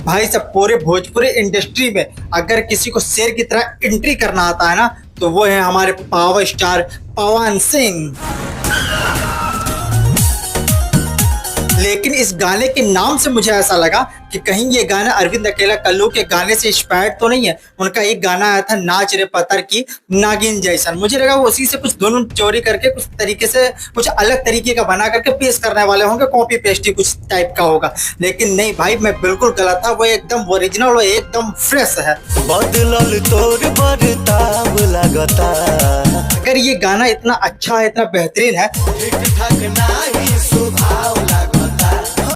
भाई सब पूरे भोजपुरी इंडस्ट्री में अगर किसी को शेर की तरह एंट्री करना आता है ना, तो वो है हमारे पावर स्टार पवन सिंह। लेकिन इस गाने के नाम से मुझे ऐसा लगा कि कहीं ये गाना अरविंद अकेला कल्लू के गाने से इंस्पायर्ड तो नहीं है। उनका एक गाना आया था नाच रे पत्थर की नागिन जैसन, मुझे लगा वो उसी से कुछ दोनों चोरी करके कुछ तरीके से कुछ अलग तरीके का बना करके पेश करने वाले होंगे, कॉपी पेस्ट ही कुछ टाइप का होगा। लेकिन नहीं भाई, मैं बिल्कुल गलत था। वो एकदम ओरिजिनल और एकदम फ्रेश है। बदलल तोर बरताव लगता। अगर ये गाना इतना अच्छा है, इतना बेहतरीन है,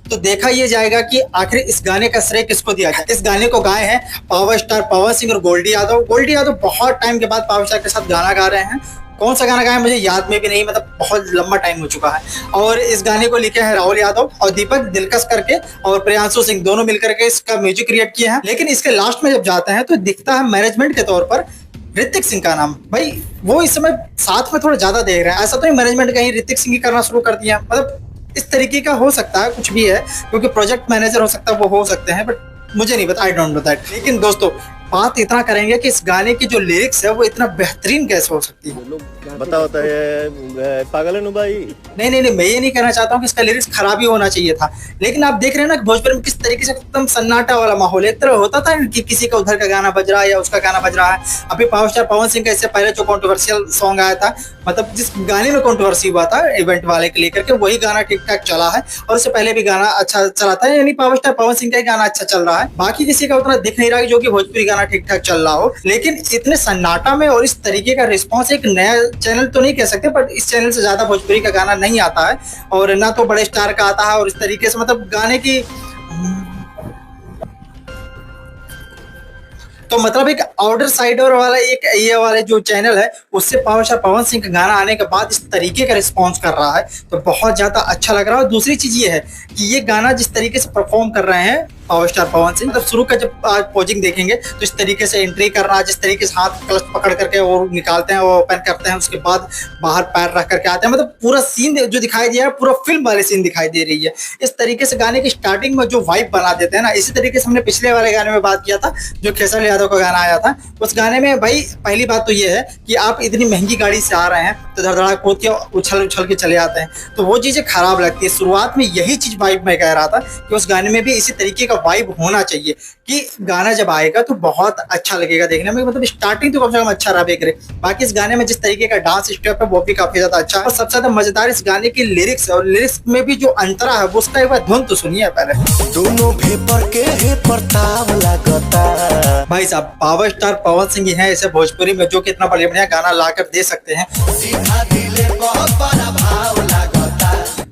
तो देखा ये जाएगा कि आखिर इस गाने का श्रेय किसको दिया जाए। इस गाने को गाए हैं पावर स्टार पवन सिंह और गोल्डी यादव। गोल्डी यादव बहुत टाइम के बाद पावर स्टार के साथ गाना गा रहे हैं। कौन सा गाना गाया मुझे याद में भी नहीं, मतलब बहुत लंबा टाइम हो चुका है। और इस गाने को लिखे हैं राहुल यादव और दीपक दिलकश करके, और प्रियांशु सिंह दोनों मिलकर के इसका म्यूजिक क्रिएट किए हैं। लेकिन इसके लास्ट में जब जाते हैं तो दिखता है मैनेजमेंट के तौर पर ऋतिक सिंह का नाम। भाई वो इस समय साथ में थोड़ा ज्यादा देख रहे हैं। ऐसा तो नहीं मैनेजमेंट कहीं ऋतिक सिंह ही करना शुरू कर दिया, मतलब इस तरीके का हो सकता है, कुछ भी है, क्योंकि प्रोजेक्ट मैनेजर हो सकता है, वो हो सकते हैं, बट मुझे नहीं पता, आई डोंट नो दैट। लेकिन दोस्तों बात इतना करेंगे कि इस गाने की जो लिरिक्स है वो इतना बेहतरीन कैसे हो सकती है। बताओ तो पागल है भाई। नहीं, मैं ये नहीं कहना चाहता हूँ कि इसका लिरिक्स खराब ही होना चाहिए था। लेकिन आप देख रहे हैं ना कि भोजपुरी में किस तरीके से एकदम सन्नाटा वाला माहौल है। एक तरह होता था कि किसी का उधर का गाना बज रहा है या उसका गाना बज रहा है। अभी पावर स्टार पवन सिंह का इससे पहले जो कंट्रोवर्शियल सॉन्ग आया था, मतलब जिस गाने में कंट्रोवर्सी हुआ था इवेंट वाले के लेकर के, वही गाना ठीक ठाक चला है। और उससे पहले भी गाना अच्छा चला था, यानी पावर स्टार पवन सिंह का ही गाना अच्छा चल रहा है। बाकी किसी का उतना दिख नहीं रहा है जो कि भोजपुरी गाना ठीक ठाक चल रहा हो। लेकिन इतने सन्नाटा में और इस तरीके का रिस्पॉन्स, एक नया चैनल तो नहीं कह सकते, बट इस चैनल से ज्यादा भोजपुरी का गाना नहीं आता है, और ना तो बड़े स्टार का आता है। और इस तरीके से मतलब गाने की तो मतलब एक आउटर साइडर वाला एक ये वाले जो चैनल है, उससे पावर स्टार पवन सिंह का गाना आने के बाद इस तरीके का रिस्पांस कर रहा है, तो बहुत ज्यादा अच्छा लग रहा है। और दूसरी चीज ये है कि ये गाना जिस तरीके से परफॉर्म कर रहे हैं पावर स्टार पवन सिंह, मतलब शुरू का जब आज पोजिंग देखेंगे तो इस तरीके से एंट्री करना, जिस तरीके से हाथ क्लच पकड़ करके वो निकालते हैं, वो ओपन करते हैं, उसके बाद बाहर पैर रख करके आते हैं, मतलब पूरा सीन जो दिखाई दिया है, पूरा फिल्म वाले सीन दिखाई दे रही है। इस तरीके से गाने की स्टार्टिंग में जो वाइब बना देते हैं ना, इसी तरीके से हमने पिछले वाले गाने में बात किया था जो खेसारी यादव का गाना आया था। उस गाने में भाई पहली बात तो ये है कि आप इतनी महंगी गाड़ी से आ रहे हैं तो धड़धड़ा कूद के उछल उछल के चले आते हैं, तो वो चीजें खराब लगती है। शुरुआत में यही चीज वाइब मैं कह रहा था कि उस गाने में भी इसी तरीके का वाइब होना चाहिए कि गाना जब आएगा तो बहुत अच्छा लगेगा देखने में, मतलब स्टार्टिंग तो कम से कम अच्छा रहा करे। बाकी इस गाने में जिस तरीके का डांस स्टेप है वो भी काफी ज्यादा अच्छा है। और सबसे ज्यादा मजेदार इस गाने की लिरिक्स है, और लिरिक्स में भी जो अंतरा है उसका एक बार धुन तो सुनिए पहले। दोनों भेपर के है परताव लगता। भाई साहब पावर स्टार पवन सिंह ही है ऐसे भोजपुरी में जो कि इतना बढ़िया गाना लाकर दे सकते हैं, सीधा दिले बहुत बड़ा भाव लगता,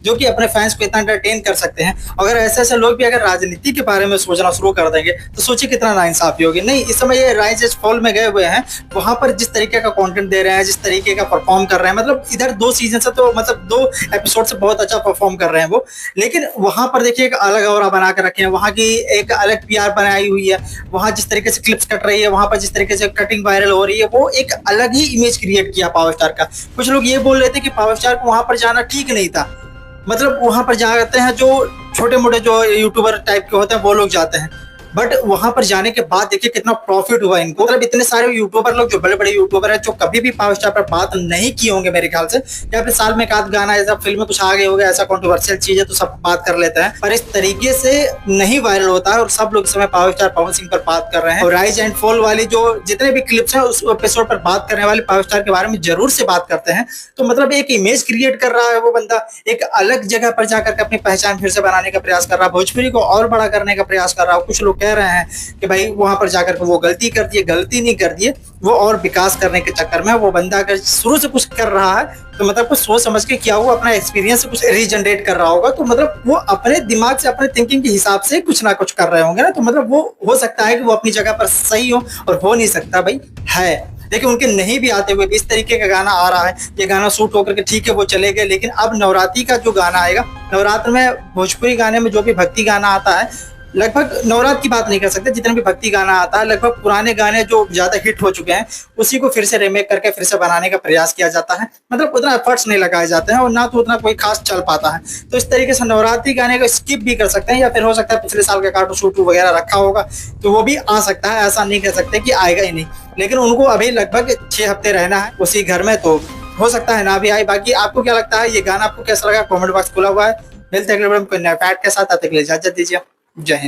जो कि अपने फैंस को इतना एंटरटेन कर सकते हैं। अगर ऐसे लोग भी अगर राजनीति के बारे में सोचना शुरू कर देंगे तो सोचिए कितना नाइंसाफी होगी। नहीं, इस समय ये राइज एंड फॉल में गए हुए हैं, वहां पर जिस तरीके का कंटेंट दे रहे हैं, जिस तरीके का परफॉर्म कर रहे हैं, मतलब इधर 2 सीजन से तो मतलब 2 एपिसोड से बहुत अच्छा परफॉर्म कर रहे हैं वो। लेकिन वहां पर देखिए एक अलग और बना कर रखे हैं, वहां की एक अलग PR बनाई हुई है, वहां जिस तरीके से क्लिप्स कट रही है, वहां पर जिस तरीके से कटिंग वायरल हो रही है, वो एक अलग ही इमेज क्रिएट किया पावर स्टार का। कुछ लोग ये बोल रहे थे कि पावर स्टार को वहां पर जाना ठीक नहीं था, मतलब वहां पर जाते हैं जो छोटे मोटे जो यूट्यूबर टाइप के होते हैं वो लोग जाते हैं, बट वहां पर जाने के बाद देखिए कितना प्रॉफिट हुआ इनको। मतलब इतने सारे यूट्यूबर लोग जो बड़े बड़े यूट्यूबर हैं जो कभी भी पावर स्टार पर बात नहीं किए होंगे मेरे ख्याल से, या फिर साल में एक आध गाना ऐसा फिल्म में कुछ आ गए होगा, ऐसा कंट्रोवर्शियल चीज है तो सब बात कर लेते हैं, पर इस तरीके से नहीं वायरल होता है। और सब लोग इस समय पावर स्टार पवन सिंह पर बात कर रहे हैं, और राइज एंड फॉल वाली जो जितने भी क्लिप्स हैं उस एपिसोड पर बात करने वाले पावर स्टार के बारे में जरूर से बात करते हैं। तो मतलब एक इमेज क्रिएट कर रहा है वो बंदा, एक अलग जगह पर जाकर के अपनी पहचान फिर से बनाने का प्रयास कर रहा है, भोजपुरी को और बड़ा करने का प्रयास कर रहा है। कुछ लोग कह रहे हैं कि भाई वहां पर जाकर के वो गलती कर दिए, गलती नहीं कर दिए, वो और विकास करने के चक्कर में वो बंदा अगर शुरू से कुछ कर रहा है तो मतलब कुछ सोच समझ के किया हुआ, अपना एक्सपीरियंस से कुछ रीजनरेट कर रहा होगा, तो मतलब वो अपने दिमाग से अपने थिंकिंग के हिसाब से कुछ ना कुछ कर रहे होंगे ना, तो मतलब वो हो सकता है कि वो अपनी जगह पर सही हो, और हो नहीं सकता भाई है। लेकिन उनके नहीं भी आते हुए भी इस तरीके का गाना आ रहा है, ये गाना शूट होकर के ठीक है वो चले गए। लेकिन अब नवरात्रि का जो गाना आएगा, नवरात्र में भोजपुरी गाने में जो भी भक्ति गाना आता है लगभग नवरात्र की बात नहीं कर सकते, जितने भी भक्ति गाना आता है लगभग पुराने गाने जो ज्यादा हिट हो चुके हैं उसी को फिर से रीमेक करके फिर से बनाने का प्रयास किया जाता है। मतलब उतना एफर्ट्स नहीं लगाए जाते हैं और ना तो उतना कोई खास चल पाता है। तो इस तरीके से नवरात्रि गाने को स्किप भी कर सकते हैं, या फिर हो सकता है पिछले साल का कार्टून शूटू वगैरह रखा होगा तो वो भी आ सकता है, ऐसा नहीं कह सकते कि आएगा ही नहीं। लेकिन उनको अभी लगभग 6 हफ्ते रहना है उसी घर में, तो हो सकता है ना भी आए। बाकी आपको क्या लगता है, ये गाना आपको कैसा लगा? कमेंट बॉक्स खुला हुआ है। मिलते हैं अगले वीडियो में कोई नया फैक्ट के साथ, तब तक के लिए इजाजत दीजिए। जय हिंद।